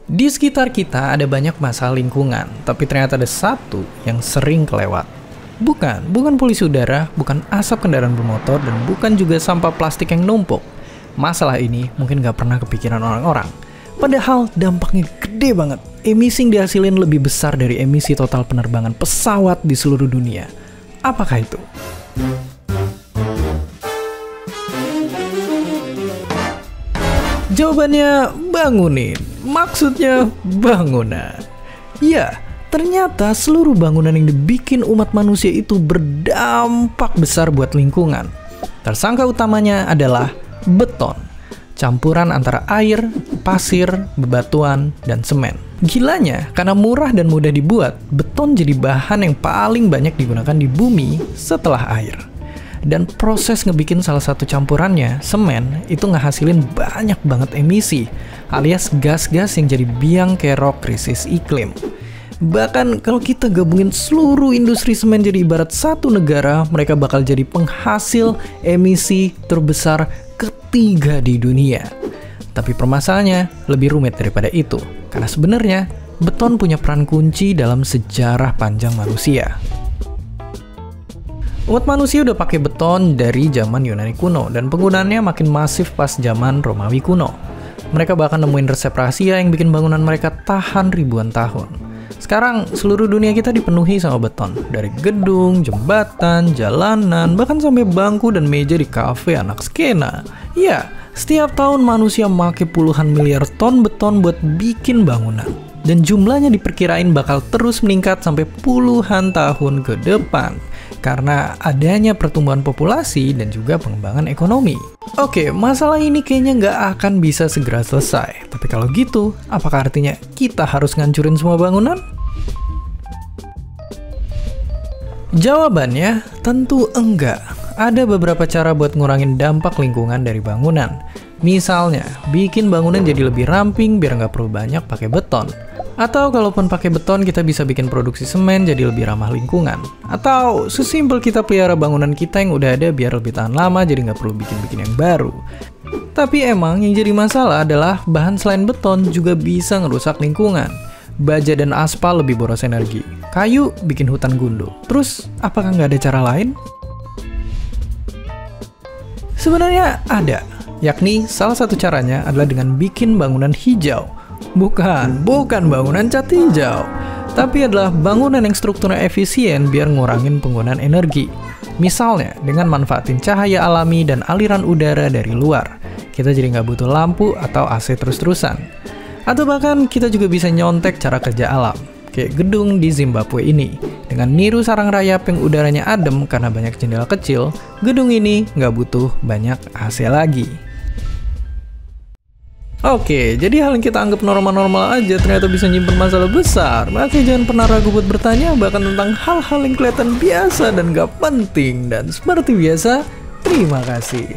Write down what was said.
Di sekitar kita ada banyak masalah lingkungan, tapi ternyata ada satu yang sering kelewat. Bukan polusi udara, bukan asap kendaraan bermotor, dan bukan juga sampah plastik yang numpuk. Masalah ini mungkin gak pernah kepikiran orang-orang. Padahal dampaknya gede banget. Emisi yang dihasilin lebih besar dari emisi total penerbangan pesawat di seluruh dunia. Apakah itu? Jawabannya bangunin. Maksudnya bangunan. Ya, ternyata seluruh bangunan yang dibikin umat manusia itu berdampak besar buat lingkungan. Tersangka utamanya adalah beton. Campuran antara air, pasir, bebatuan, dan semen. Gilanya, karena murah dan mudah dibuat, beton jadi bahan yang paling banyak digunakan di bumi setelah air. Dan proses ngebikin salah satu campurannya, semen, itu ngehasilin banyak banget emisi, alias gas-gas yang jadi biang kerok krisis iklim. Bahkan kalau kita gabungin seluruh industri semen jadi ibarat satu negara, mereka bakal jadi penghasil emisi terbesar ketiga di dunia. Tapi permasalahannya lebih rumit daripada itu, karena sebenarnya beton punya peran kunci dalam sejarah panjang manusia. Umat manusia udah pakai beton dari zaman Yunani kuno, dan penggunaannya makin masif pas zaman Romawi kuno. Mereka bahkan nemuin resep rahasia yang bikin bangunan mereka tahan ribuan tahun. Sekarang, seluruh dunia kita dipenuhi sama beton. Dari gedung, jembatan, jalanan, bahkan sampai bangku dan meja di kafe anak skena. Ya, setiap tahun manusia make puluhan miliar ton beton buat bikin bangunan. Dan jumlahnya diperkirain bakal terus meningkat sampai puluhan tahun ke depan. Karena adanya pertumbuhan populasi dan juga pengembangan ekonomi. Oke, masalah ini kayaknya nggak akan bisa segera selesai. Tapi kalau gitu, apakah artinya kita harus ngancurin semua bangunan? Jawabannya, tentu enggak. Ada beberapa cara buat ngurangin dampak lingkungan dari bangunan. Misalnya, bikin bangunan jadi lebih ramping biar nggak perlu banyak pakai beton. Atau kalaupun pakai beton, kita bisa bikin produksi semen jadi lebih ramah lingkungan. Atau sesimpel kita pelihara bangunan kita yang udah ada biar lebih tahan lama, jadi nggak perlu bikin-bikin yang baru. Tapi emang yang jadi masalah adalah bahan selain beton juga bisa ngerusak lingkungan. Baja dan aspal lebih boros energi. Kayu bikin hutan gundul. Terus, apakah nggak ada cara lain? Sebenarnya ada. Yakni salah satu caranya adalah dengan bikin bangunan hijau. Bukan bangunan cat hijau, tapi adalah bangunan yang strukturnya efisien biar ngurangin penggunaan energi. Misalnya, dengan manfaatin cahaya alami dan aliran udara dari luar. Kita jadi nggak butuh lampu atau AC terus-terusan. Atau bahkan kita juga bisa nyontek cara kerja alam, kayak gedung di Zimbabwe ini. Dengan niru sarang rayap yang udaranya adem karena banyak jendela kecil, gedung ini nggak butuh banyak AC lagi. Oke, jadi hal yang kita anggap normal-normal aja ternyata bisa nyimpen masalah besar. Makanya jangan pernah ragu buat bertanya bahkan tentang hal-hal yang kelihatan biasa dan gak penting. Dan seperti biasa, terima kasih.